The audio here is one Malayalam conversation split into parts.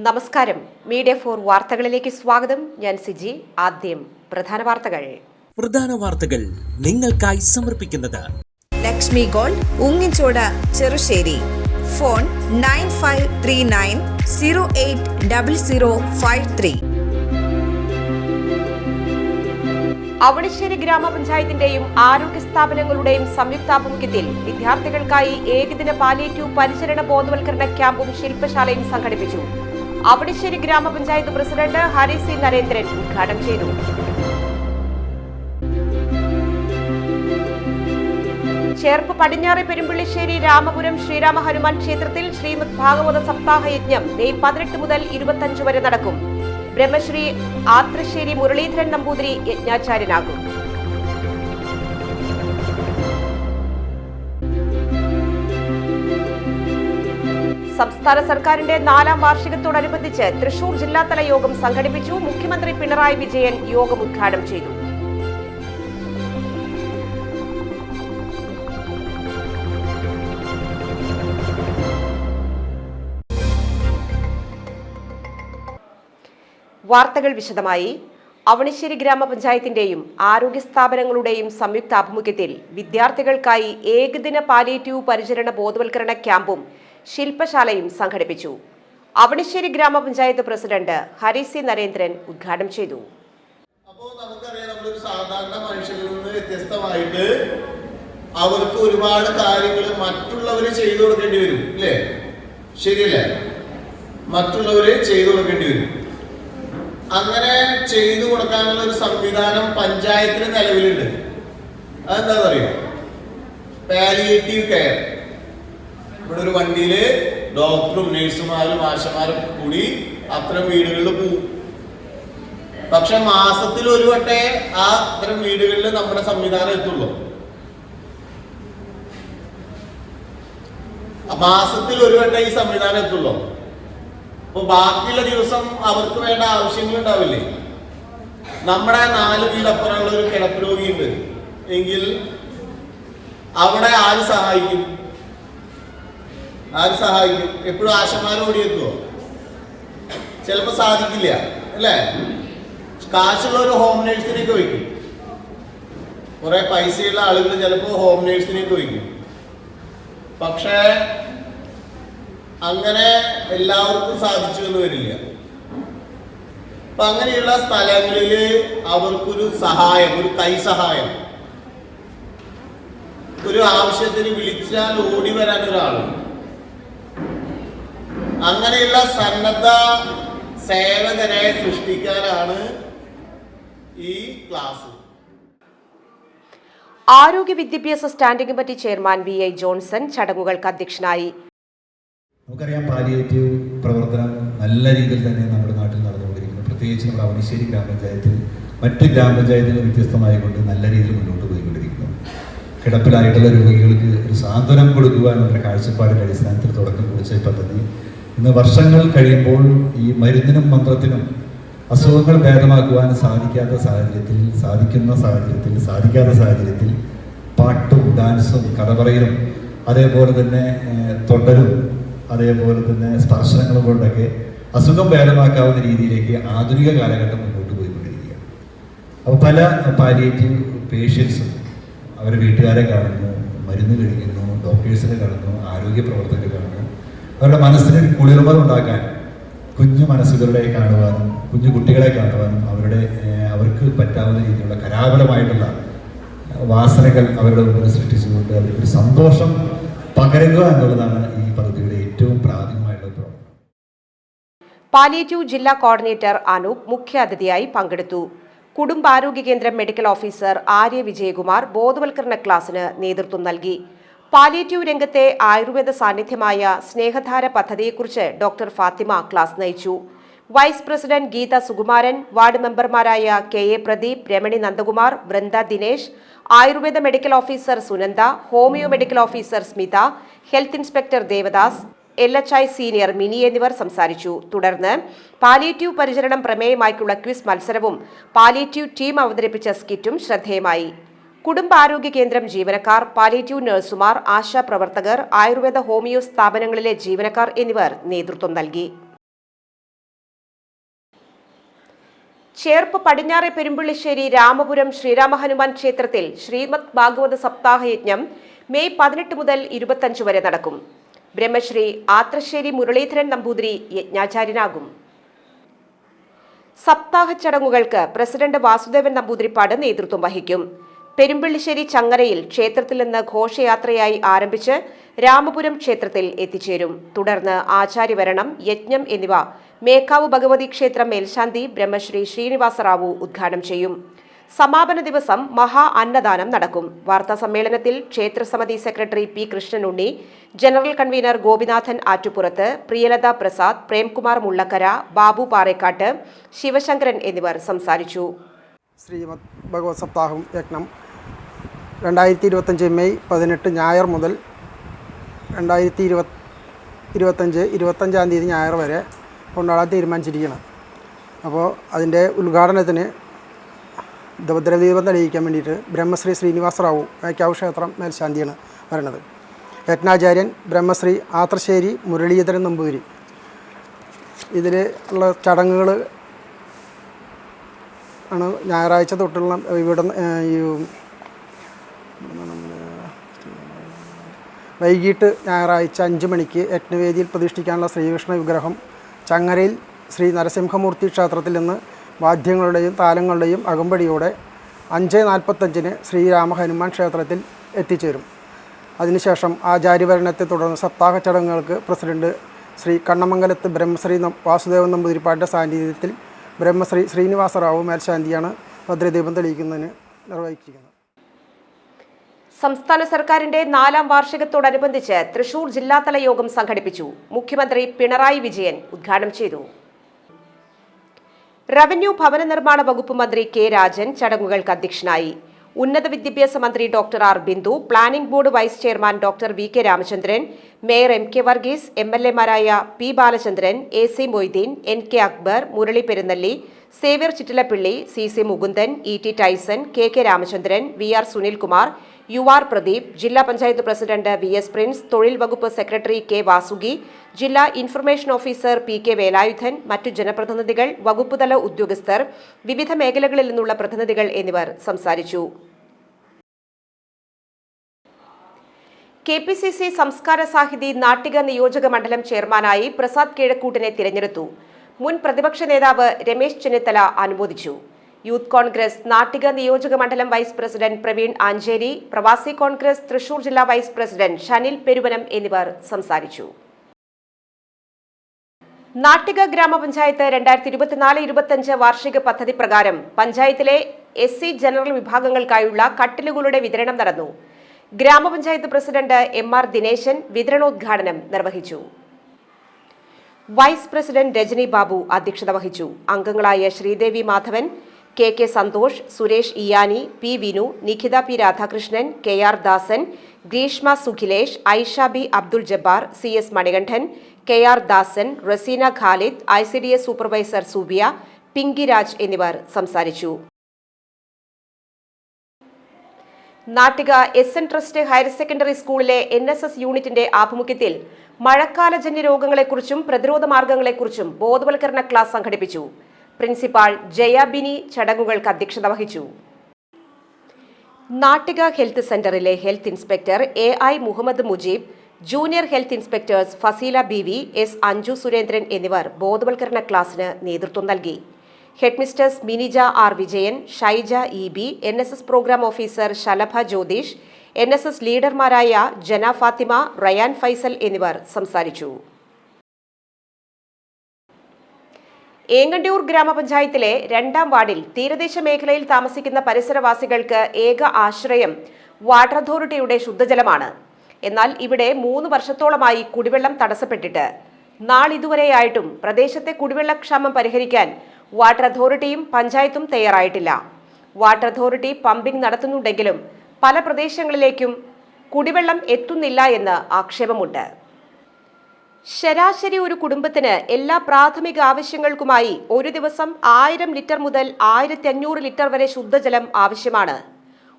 നമസ്കാരം. മീഡിയ 4 വാർത്തകളിലേക്ക് സ്വാഗതം. ഞാൻ സിജി. ആദ്യം പ്രധാന വാർത്തകൾ നിങ്ങൾക്കായി സമർപ്പിക്കുന്നത് ലക്ഷ്മി ഗോൾഡ്, ഉങ്ങിച്ചോട്, ചെറുശ്ശേരി. ഫോൺ 9539080053. അവണിശ്ശേരി ഗ്രാമപഞ്ചായത്തിന്റെയും ആരോഗ്യ സ്ഥാപനങ്ങളുടെയും സംയുക്താഭിമുഖ്യത്തിൽ വിദ്യാർത്ഥികൾക്കായി ഏകദിന പാലിയേറ്റീവ് പരിചരണ ബോധവൽക്കരണ ക്യാമ്പും ശില്പശാലയും സംഘടിപ്പിച്ചു. അവണിശ്ശേരി ഗ്രാമപഞ്ചായത്ത് പ്രസിഡന്റ് ഹരി സി നരേന്ദ്രൻ ഉദ്ഘാടനം ചെയ്തു. ചേർപ്പ് പടിഞ്ഞാറെ പെരുമ്പിള്ളിശ്ശേരി രാമപുരം ശ്രീരാമ ഹനുമാൻ ക്ഷേത്രത്തിൽ ശ്രീമദ് ഭാഗവത സപ്താഹ യജ്ഞം മെയ് 18 മുതൽ 25 വരെ നടക്കും. ബ്രഹ്മശ്രീ ആത്രശ്ശേരി മുരളീധരൻ നമ്പൂതിരി യജ്ഞാചാര്യനാകും. സംസ്ഥാന സർക്കാരിന്റെ 4ാം വാർഷികത്തോടനുബന്ധിച്ച് തൃശൂർ ജില്ലാതല യോഗം സംഘടിപ്പിച്ചു. മുഖ്യമന്ത്രി പിണറായി വിജയൻ യോഗം ഉദ്ഘാടനം ചെയ്തു. വാർത്തകൾ വിശദമായി. അവണിശ്ശേരി ഗ്രാമപഞ്ചായത്തിന്റെയും ആരോഗ്യ സ്ഥാപനങ്ങളുടെയും സംയുക്താഭിമുഖ്യത്തിൽ വിദ്യാർത്ഥികൾക്കായി ഏകദിന പാലിയേറ്റീവ് പരിചരണ ബോധവൽക്കരണ ക്യാമ്പും ശില്പശാലയും സംഘടിപ്പിച്ചു. അവണിശ്ശേരി ഗ്രാമപഞ്ചായത്ത് പ്രസിഡന്റ് ഹരി സി നരേന്ദ്രൻ ഉദ്ഘാടനം ചെയ്തു. അപ്പോൾ നമുക്കറിയാം, നമ്മളൊരു സാധാരണ മനുഷ്യരിൽ നിന്ന് വ്യത്യസ്തമായിട്ട് അവർക്ക് ഒരുപാട് കാര്യങ്ങൾ മറ്റുള്ളവര് ചെയ്തു കൊടുക്കേണ്ടി വരും, അല്ലേ? ശരിയല്ലേ? മറ്റുള്ളവര് ചെയ്തു കൊടുക്കേണ്ടി വരും. അങ്ങനെ ചെയ്തു കൊടുക്കാനുള്ള ഒരു സംവിധാനം പഞ്ചായത്തിന് നിലവിലുണ്ട്. അതെന്താ പറയുക? Palliative care. ഇവിടെ ഒരു വണ്ടിയില് ഡോക്ടറും നഴ്സുമാരും ആശമാരും കൂടി അത്തരം വീടുകളിൽ പോകും. പക്ഷെ മാസത്തിൽ ഒരു വട്ടേ ആ അത്തരം വീടുകളിൽ നമ്മുടെ സംവിധാനം എത്തുള്ളൂ. മാസത്തിൽ ഒരു വട്ടേ ഈ സംവിധാനം എത്തുള്ളൂ. അപ്പൊ ബാക്കിയുള്ള ദിവസം അവർക്ക് വേണ്ട ആവശ്യങ്ങൾ ഉണ്ടാവില്ലേ? നമ്മുടെ 4 വീടപ്പുറമുള്ള ഒരു കിടപ്പ് രോഗിയുണ്ട് എങ്കിൽ അവിടെ ആര് സഹായിക്കും? എപ്പോഴും ആശമാർ ഓടിയെത്തുവോ? ചിലപ്പോ സാധിക്കില്ല, അല്ലേ? കാശുള്ള ഒരു ഹോം നേഴ്സിനെയൊക്കെ വയ്ക്കും. കുറെ പൈസയുള്ള ആളുകൾ ചിലപ്പോ ഹോം നേഴ്സിനെയൊക്കെ വയ്ക്കും. പക്ഷേ അങ്ങനെ എല്ലാവർക്കും സാധിച്ചു എന്ന് വരില്ല. അപ്പൊ അങ്ങനെയുള്ള സ്ഥലങ്ങളിൽ അവർക്കൊരു സഹായം, ഒരു കൈ സഹായം, ഒരു ആവശ്യത്തിന് വിളിച്ചാൽ ഓടി വരാൻ ഒരാളും, അങ്ങനെയുള്ള സന്നദ്ധ സേവകരെ സൃഷ്ടിക്കാനാണ് ഈ ക്ലാസ്. ആരോഗ്യ വിദ്യാഭ്യാസ standing committee chairman VI Johnson ചടങ്ങുകൾക്ക് അധ്യക്ഷനായി. നമുക്കറിയാം, പാലിയേറ്റീവ് പ്രവർത്തനം നല്ല രീതിയിൽ തന്നെ നമ്മുടെ നാട്ടിൽ നടന്നുകൊണ്ടിരിക്കുന്നു. പ്രത്യേകിച്ച് നമ്മുടെ അവണിശ്ശേരി ഗ്രാമപഞ്ചായത്തിൽ മറ്റ് ഗ്രാമപഞ്ചായത്തുകൾ വ്യത്യസ്തമായിക്കൊണ്ട് നല്ല രീതിയിൽ മുന്നോട്ട് പോയിക്കൊണ്ടിരിക്കുന്നു. കിടപ്പിലായിട്ടുള്ള രോഗികൾക്ക് ഒരു സാന്ത്വനം കൊടുക്കുക എന്നുള്ള കാഴ്ചപ്പാടിൻ്റെ അടിസ്ഥാനത്തിൽ തുടക്കം കുറിച്ച ഈ പദ്ധതി ഇന്ന് വർഷങ്ങൾ കഴിയുമ്പോൾ ഈ മരുന്നിനും മന്ത്രത്തിനും അസുഖങ്ങൾ ഭേദമാക്കുവാൻ സാധിക്കാത്ത സാഹചര്യത്തിൽ പാട്ടും ഡാൻസും കഥപറയലും അതേപോലെ തന്നെ തൊണ്ടലും അതേപോലെ തന്നെ സ്പർശനങ്ങളും കൊണ്ടൊക്കെ അസുഖം ഭേദമാക്കാവുന്ന രീതിയിലേക്ക് ആധുനിക കാലഘട്ടം മുന്നോട്ട് പോയിക്കൊണ്ടിരിക്കുകയാണ്. അപ്പോൾ പല പാലിയേറ്റീവ് പേഷ്യൻസും അവരുടെ വീട്ടുകാരെ കാണുന്നു, മരുന്ന് കഴിക്കുന്നു, ഡോക്ടേഴ്സിനെ കാണുന്നു, ആരോഗ്യ പ്രവർത്തകരെ കാണുന്നു. അവരുടെ മനസ്സിന് കുളിർമ ഉണ്ടാക്കാൻ കുഞ്ഞു മനസ്സുകളെ കാണുവാനും കുഞ്ഞു കുട്ടികളെ കാണുവാനും അവർക്ക് പറ്റാവുന്ന രീതിയിലുള്ള കലാപരമായിട്ടുള്ള വാസനകൾ അവരുടെ മുമ്പിൽ സൃഷ്ടിച്ചുകൊണ്ട് അവർക്കൊരു സന്തോഷം പകരുക എന്നുള്ളതാണ് ഈ പദ്ധതിയുടെ ഏറ്റവും പ്രാഥമികമായിട്ടുള്ള പ്രവർത്തനം. പാലിയേറ്റീവ് ജില്ലാ കോർഡിനേറ്റർ അനൂപ് മുഖ്യാതിഥിയായി പങ്കെടുത്തു. കുടുംബാരോഗ്യ കേന്ദ്രം മെഡിക്കൽ ഓഫീസർ ആര്യ വിജയകുമാർ ബോധവൽക്കരണ ക്ലാസിന് നേതൃത്വം നൽകി. പാലിയേറ്റീവ് രംഗത്തെ ആയുർവേദ സാന്നിധ്യമായ സ്നേഹധാര പദ്ധതിയെക്കുറിച്ച് ഡോക്ടർ ഫാത്തിമ ക്ലാസ് നയിച്ചു. Vice president Geetha Sukumaran, ward മെമ്പർമാരായ KA Pradeep, Ramani Nandakumar, Vrinda Dinesh, Ayurveda medical officer Sunanda, homeo medical officer Smitha, health inspector Devadas, LHI senior Mini എന്നിവർ സംസാരിച്ചു. തുടർന്ന് പാലിയേറ്റീവ് പരിചരണം പ്രമേയമായിട്ടുള്ള ക്വിസ് മത്സരവും പാലിയേറ്റീവ് ടീം അവതരിപ്പിച്ച സ്കിറ്റും ശ്രദ്ധേയമായി. കുടുംബാരോഗ്യ കേന്ദ്രം ജീവനക്കാർ, പാലിയേറ്റീവ് നഴ്സുമാർ, ആശാ പ്രവർത്തകർ, ആയുർവേദ ഹോമിയോ സ്ഥാപനങ്ങളിലെ ജീവനക്കാർ എന്നിവർ നേതൃത്വം നൽകി. ചേർപ്പ് പടിഞ്ഞാറെ പെരുമ്പള്ളിശ്ശേരി രാമപുരം ശ്രീരാമ ഹനുമാൻ ക്ഷേത്രത്തിൽ ശ്രീമദ് ഭാഗവത സപ്താഹ യജ്ഞം മെയ് 18 മുതൽ 25 വരെ നടക്കും. ബ്രഹ്മശ്രീ ആത്രശ്ശേരി മുരളീധരൻ നമ്പൂതിരി യജ്ഞാചാര്യനാകും. സപ്താഹ ചടങ്ങുകൾക്ക് പ്രസിഡന്റ് വാസുദേവൻ നമ്പൂതിരിപ്പാട് നേതൃത്വം വഹിക്കും. പെരുമ്പള്ളിശ്ശേരി ചങ്ങരയിൽ ക്ഷേത്രത്തിൽ നിന്ന് ഘോഷയാത്രയായി ആരംഭിച്ച് രാമപുരം ക്ഷേത്രത്തിൽ എത്തിച്ചേരും. തുടർന്ന് ആചാര്യവരണം, യജ്ഞം എന്നിവ മേക്കാവ് ഭഗവതി ക്ഷേത്രം മേൽശാന്തി ബ്രഹ്മശ്രീ ശ്രീനിവാസറാവു ഉദ്ഘാടനം ചെയ്യും. സമാപന ദിവസം മഹാ അന്നദാനം നടക്കും. വാർത്താ സമ്മേളനത്തിൽ ക്ഷേത്രസമിതി secretary P Krishnanunni, general convener Gopinathan Attupurath, Priyalatha Prasad, Premkumar Mullakkara, Babu Parekkatt, Sivasankaran എന്നിവർ സംസാരിച്ചു. ശ്രീമദ് ഭഗവത് സപ്താഹം യജ്ഞം 2025 മെയ് 18 ഞായർ മുതൽ 2025 25-ാം തീയതി ഞായർ വരെ കൊണ്ടാടാൻ തീരുമാനിച്ചിരിക്കണം. അപ്പോൾ അതിൻ്റെ ഉദ്ഘാടനത്തിന് ഭദ്രദീപം തെളിയിക്കാൻ വേണ്ടിയിട്ട് ബ്രഹ്മശ്രീ ശ്രീനിവാസറാവു മേക്കാവ് ക്ഷേത്രം മേൽശാന്തിയാണ് വരുന്നത്. യജ്ഞാചാര്യൻ ബ്രഹ്മശ്രീ ആത്രശ്ശേരി മുരളീധരൻ നമ്പൂതിരി. ഇതിൽ ഉള്ള ചടങ്ങുകൾ ആണ് ഞായറാഴ്ച തൊട്ടുള്ള ഇവിടെ വൈകിട്ട് ഞായറാഴ്ച 5 മണിക്ക് യജ്ഞവേദിയിൽ പ്രതിഷ്ഠിക്കാനുള്ള ശ്രീകൃഷ്ണ വിഗ്രഹം ചങ്ങരയിൽ ശ്രീ നരസിംഹമൂർത്തി ക്ഷേത്രത്തിൽ നിന്ന് വാദ്യങ്ങളുടെയും താലങ്ങളുടെയും അകമ്പടിയോടെ 5:45 ശ്രീരാമ ഹനുമാൻ ക്ഷേത്രത്തിൽ എത്തിച്ചേരും. അതിനുശേഷം ആചാര്യഭരണത്തെ തുടർന്ന് സപ്താഹ ചടങ്ങുകൾക്ക് പ്രസിഡന്റ് ശ്രീ കണ്ണമംഗലത്ത് ബ്രഹ്മശ്രീ വാസുദേവൻ നമ്പൂതിരിപ്പാടിൻ്റെ സാന്നിധ്യത്തിൽ ബ്രഹ്മശ്രീ ശ്രീനിവാസറാവു മേൽശാന്തിയാണ് ഭദ്രദീപം തെളിയിക്കുന്നതിന് നിർവഹിച്ചിരിക്കുന്നത്. സംസ്ഥാന സർക്കാരിന്റെ 4ാം വാർഷികത്തോടനുബന്ധിച്ച് തൃശൂർ ജില്ലാതല യോഗം സംഘടിപ്പിച്ചു. മുഖ്യമന്ത്രി പിണറായി വിജയൻ ഉദ്ഘാടനം ചെയ്തു. റവന്യൂ ഭവന നിർമ്മാണ വകുപ്പ് മന്ത്രി കെ രാജൻ ചടങ്ങുകൾക്ക് അധ്യക്ഷനായി. ഉന്നത വിദ്യാഭ്യാസ മന്ത്രി doctor R Bindu, planning board vice chairman doctor V K Ramachandran, mayor M K Varghese, MLA-മാരായ P Balachandran, AC Moideen, NK Akbar, Murali Perunnelli, Xavier Chittilappilly, CC Mukundan, ET Tyson, KK Ramachandran, VR Sunilkumar, UR Pradeep, ജില്ലാ പഞ്ചായത്ത് പ്രസിഡന്റ് VS പ്രിൻസ്, തൊഴിൽ വകുപ്പ് സെക്രട്ടറി കെ വാസുകി, ജില്ലാ ഇൻഫർമേഷൻ ഓഫീസർ PK വേലായുധൻ, മറ്റു ജനപ്രതിനിധികൾ, വകുപ്പുതല ഉദ്യോഗസ്ഥർ, വിവിധ മേഖലകളിൽ നിന്നുള്ള പ്രതിനിധികൾ എന്നിവർ സംസാരിച്ചു. KPCC സംസ്കാര സാഹിതി നാട്ടിക നിയോജക മണ്ഡലം ചെയർമാനായി പ്രസാദ് കിഴക്കൂട്ടിനെ തിരഞ്ഞെടുത്തു. മുൻ പ്രതിപക്ഷ നേതാവ് രമേശ് ചെന്നിത്തല അനുമോദിച്ചു. യൂത്ത് കോൺഗ്രസ് നാട്ടിക നിയോജക മണ്ഡലം വൈസ് പ്രസിഡന്റ് പ്രവീൺ ആഞ്ചേരി, പ്രവാസി കോൺഗ്രസ് തൃശൂർ ജില്ലാ വൈസ് പ്രസിഡന്റ് ഷനിൽ പെരുവനം എന്നിവർ സംസാരിച്ചു. നാട്ടിക ഗ്രാമപഞ്ചായത്ത് 2024-25 വാർഷിക പദ്ധതി പ്രകാരം പഞ്ചായത്തിലെ SC ജനറൽ വിഭാഗങ്ങൾക്കായുള്ള കട്ടിലുകളുടെ വിതരണം നടന്നു. ഗ്രാമപഞ്ചായത്ത് പ്രസിഡന്റ് MR ദിനേശൻ വിതരണോദ്ഘാടനം നിർവഹിച്ചു. വൈസ് പ്രസിഡന്റ് രജനി ബാബു അധ്യക്ഷത വഹിച്ചു. അംഗങ്ങളായ Sreedevi Madhavan, KK Santhosh, Suresh Iyani, P Vinu, Nikhitha P Radhakrishnan, KR Dasan, Greeshma Sukhilesh, Aisha B Abdul Jabbar, CS Manikandan, KR Dasan, Raseena Khalid, ICDS supervisor Subiya, Pinky Raj എന്നിവർ സംസാരിച്ചു. Nattika SN trust higher secondary സ്കൂളിലെ NSS യൂണിറ്റിന്റെ ആഭിമുഖ്യത്തിൽ മഴക്കാലജന്യ രോഗങ്ങളെക്കുറിച്ചും പ്രതിരോധ മാർഗങ്ങളെക്കുറിച്ചും ബോധവൽക്കരണ ക്ലാസ് സംഘടിപ്പിച്ചു. പ്രിൻസിപ്പാൾ ജയാബിനി ചടങ്ങുകൾക്ക് അധ്യക്ഷത വഹിച്ചു. നാട്ടിക ഹെൽത്ത് സെന്ററിലെ health inspector AI Muhammad Mujeeb, junior health inspectors Faseela BV, S Anju Surendran എന്നിവർ ബോധവൽക്കരണ ക്ലാസിന് നേതൃത്വം നൽകി. Headmistress Minija R Vijayan, Shaija EB, NSS programme officer Shalabha Jyothish, NSS ലീഡർമാരായ ജന ഫാത്തിമ, റയാൻ ഫൈസൽ എന്നിവർ സംസാരിച്ചു. ഏങ്ങണ്ടിയൂർ ഗ്രാമപഞ്ചായത്തിലെ 2ാം വാർഡിൽ തീരദേശ മേഖലയിൽ താമസിക്കുന്ന പരിസരവാസികൾക്ക് ഏക ആശ്രയം വാട്ടർ അതോറിറ്റിയുടെ ശുദ്ധജലമാണ്. എന്നാൽ ഇവിടെ 3 വർഷത്തോളമായി കുടിവെള്ളം തടസ്സപ്പെട്ടിട്ട് നാളിതുവരെയായിട്ടും പ്രദേശത്തെ കുടിവെള്ളക്ഷാമം പരിഹരിക്കാൻ വാട്ടർ അതോറിറ്റിയും പഞ്ചായത്തും തയ്യാറായിട്ടില്ല. വാട്ടർ അതോറിറ്റി പമ്പിംഗ് നടത്തുന്നുണ്ടെങ്കിലും പല പ്രദേശങ്ങളിലേക്കും കുടിവെള്ളം എത്തുന്നില്ല എന്ന് ആക്ഷേപമുണ്ട്. ശരാശരി ഒരു കുടുംബത്തിന് എല്ലാ പ്രാഥമിക ആവശ്യങ്ങൾക്കുമായി ഒരു ദിവസം 1000 ലിറ്റർ മുതൽ 1500 ലിറ്റർ വരെ ശുദ്ധജലം ആവശ്യമാണ്.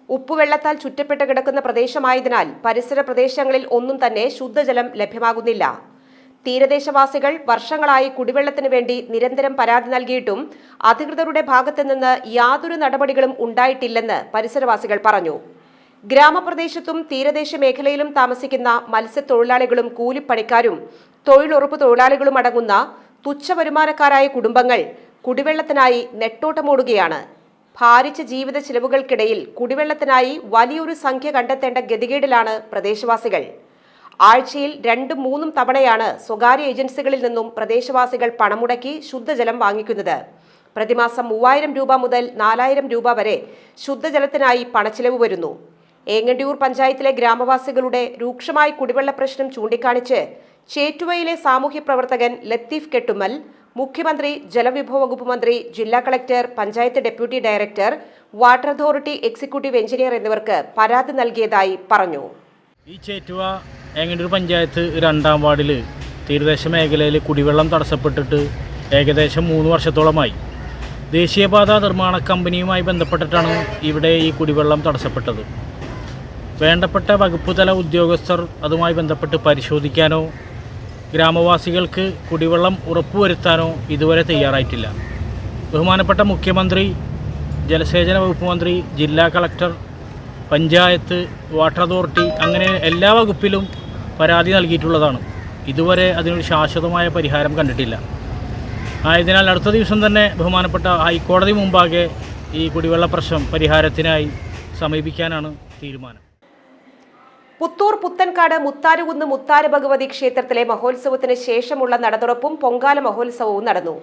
ഉപ്പുവെള്ളത്താൽ ചുറ്റപ്പെട്ട് കിടക്കുന്ന പ്രദേശമായതിനാൽ പരിസര പ്രദേശങ്ങളിൽ ഒന്നും തന്നെ ശുദ്ധജലം ലഭ്യമാകുന്നില്ല. തീരദേശവാസികൾ വർഷങ്ങളായി കുടിവെള്ളത്തിന് വേണ്ടി നിരന്തരം പരാതി നൽകിയിട്ടും അധികൃതരുടെ ഭാഗത്തു നിന്ന് യാതൊരു നടപടികളും ഉണ്ടായിട്ടില്ലെന്ന് പരിസരവാസികൾ പറഞ്ഞു. ഗ്രാമപ്രദേശത്തും തീരദേശ മേഖലയിലും താമസിക്കുന്ന മത്സ്യത്തൊഴിലാളികളും കൂലിപ്പണിക്കാരും തൊഴിലുറപ്പ് തൊഴിലാളികളും അടങ്ങുന്ന തുച്ഛവരുമാനക്കാരായ കുടുംബങ്ങൾ കുടിവെള്ളത്തിനായി നെട്ടോട്ടമോടുകയാണ്. ഭാരിച്ച ജീവിത ചിലവുകൾക്കിടയിൽ കുടിവെള്ളത്തിനായി വലിയൊരു സംഖ്യ കണ്ടെത്തേണ്ട ഗതികേടിലാണ് പ്രദേശവാസികൾ. ആഴ്ചയിൽ 2-3 തവണയാണ് സ്വകാര്യ ഏജൻസികളിൽ നിന്നും പ്രദേശവാസികൾ പണമുടക്കി ശുദ്ധജലം വാങ്ങിക്കുന്നത്. പ്രതിമാസം 3000 രൂപ മുതൽ 4000 രൂപ വരെ ശുദ്ധജലത്തിനായി പണച്ചിലവ് വരുന്നു. ഏങ്ങണ്ടിയൂർ പഞ്ചായത്തിലെ ഗ്രാമവാസികളുടെ രൂക്ഷമായ കുടിവെള്ള പ്രശ്നം ചൂണ്ടിക്കാണിച്ച് ചേറ്റുവയിലെ സാമൂഹ്യ പ്രവർത്തകൻ ലത്തീഫ് കെട്ടുമൽ മുഖ്യമന്ത്രി, ജലവിഭവ വകുപ്പ് മന്ത്രി, ജില്ലാ collector, panchayat deputy director, water authority executive engineer എന്നിവർക്ക് പരാതി നൽകിയതായി പറഞ്ഞു. ഈ ചേറ്റുവ ഏങ്ങണ്ടിയൂർ പഞ്ചായത്ത് 2-ാം വാർഡിൽ തീരദേശ മേഖലയിൽ കുടിവെള്ളം തടസ്സപ്പെട്ടിട്ട് ഏകദേശം 3 വർഷത്തോളമായി. ദേശീയപാത നിർമ്മാണ കമ്പനിയുമായി ബന്ധപ്പെട്ടിട്ടാണ് ഇവിടെ ഈ കുടിവെള്ളം തടസ്സപ്പെട്ടത്. വേണ്ടപ്പെട്ട വകുപ്പ് തല ഉദ്യോഗസ്ഥർ അതുമായി ബന്ധപ്പെട്ട് പരിശോധിക്കാനോ ഗ്രാമവാസികൾക്ക് കുടിവെള്ളം ഉറപ്പുവരുത്താനോ ഇതുവരെ തയ്യാറായിട്ടില്ല. ബഹുമാനപ്പെട്ട മുഖ്യമന്ത്രി, ജലസേചന വകുപ്പ് മന്ത്രി, ജില്ലാ കളക്ടർ, പഞ്ചായത്ത്, വാട്ടർ അതോറിറ്റി അങ്ങനെ എല്ലാ വകുപ്പിലും പരാതി നൽകിയിട്ടുള്ളതാണ്. ഇതുവരെ അതിനൊരു ശാശ്വതമായ പരിഹാരം കണ്ടിട്ടില്ല. ആയതിനാൽ അടുത്ത ദിവസം തന്നെ ബഹുമാനപ്പെട്ട ഹൈക്കോടതി മുമ്പാകെ ഈ കുടിവെള്ള പ്രശ്നം പരിഹാരത്തിനായി സമീപിക്കാനാണ് തീരുമാനം. പുത്തൂർ പുത്തൻകാട് മുത്താരുകുന്ന് മുത്താര ഭഗവതി ക്ഷേത്രത്തിലെ മഹോത്സവത്തിന് ശേഷമുള്ള നടതുറപ്പും പൊങ്കാല മഹോത്സവവും നടന്നു.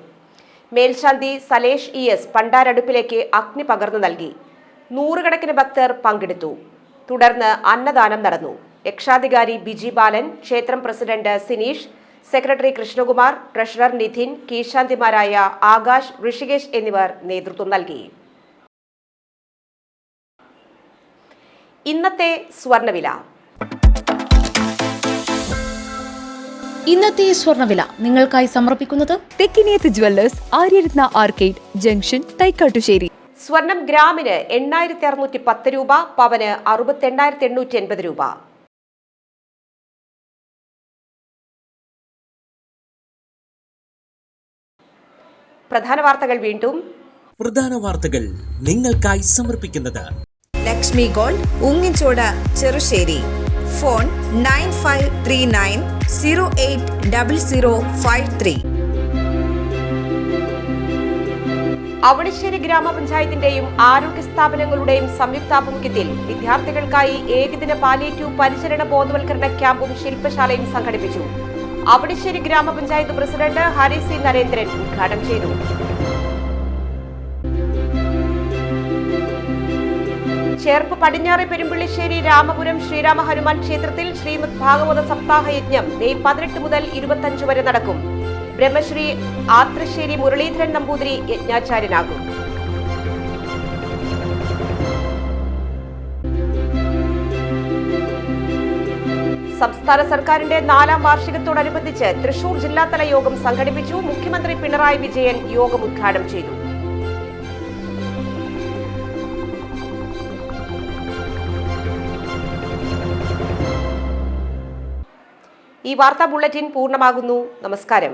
മേൽശാന്തി സലേഷ് ES പണ്ടാരടുപ്പിലേക്ക് അഗ്നി പകർന്നു നൽകി. 100 കണക്കിന് ഭക്തർ പങ്കെടുത്തു. തുടർന്ന് അന്നദാനം നടന്നു. രക്ഷാധികാരി ബിജി ബാലൻ, ക്ഷേത്രം president Sineesh, secretary Krishnakumar, treasurer Nidhin, കീഴ്ശാന്തിമാരായ ആകാശ്, ഋഷികേശ് എന്നിവർ നേതൃത്വം നൽകി. ഇന്നത്തെ സ്വർണ്ണവില. ഇന്നത്തെ സ്വർണ്ണവില നിങ്ങൾക്കായി സമർപ്പിക്കുന്നത് Thekkiniyath jewellers, Aryaratna arcade junction, Thaikkattussery. സ്വർണം ഗ്രാമിന് 8610 രൂപ, പവന് 68,880 രൂപ. പ്രധാന വാർത്തകൾ വീണ്ടും. പ്രധാന വാർത്തകൾ നിങ്ങൾക്കായി സമർപ്പിക്കുന്നത് ലക്ഷ്മി ഗോൾഡ്, ഉങ്ങിച്ചോട്, ചെറുശ്ശേരി. ഫോൺ 9539080053. അവണിശ്ശേരി ഗ്രാമപഞ്ചായത്തിന്റെയും ആരോഗ്യ സ്ഥാപനങ്ങളുടെയും സംയുക്താഭിമുഖ്യത്തിൽ വിദ്യാർത്ഥികൾക്കായി ഏകദിന പാലിയേറ്റീവ് പരിചരണ ബോധവൽക്കരണ ക്യാമ്പും ശില്പശാലയും സംഘടിപ്പിച്ചു. അവണിശ്ശേരി ഗ്രാമപഞ്ചായത്ത് പ്രസിഡന്റ് ഹരി സി നരേന്ദ്രൻ ഉദ്ഘാടനം ചെയ്തു. ചേർപ്പ് പടിഞ്ഞാറെ പെരുമ്പള്ളിശ്ശേരി രാമപുരം ശ്രീരാമ ഹനുമാൻ ക്ഷേത്രത്തിൽ ശ്രീമദ് ഭാഗവത സപ്താഹ യജ്ഞം മെയ് 18 മുതൽ 25 വരെ നടക്കും. ബ്രഹ്മശ്രീ ആത്രശ്ശേരി മുരളീധരൻ നമ്പൂതിരി യജ്ഞാചാര്യനാകും. സംസ്ഥാന സർക്കാരിന്റെ 4ാം വാർഷികത്തോടനുബന്ധിച്ച് തൃശൂർ ജില്ലാതല യോഗം സംഘടിപ്പിച്ചു. മുഖ്യമന്ത്രി പിണറായി വിജയൻ യോഗം ഉദ്ഘാടനം ചെയ്തു. ഈ വാർത്താ ബുള്ളറ്റിൻ പൂർണ്ണമാകുന്നു. നമസ്കാരം.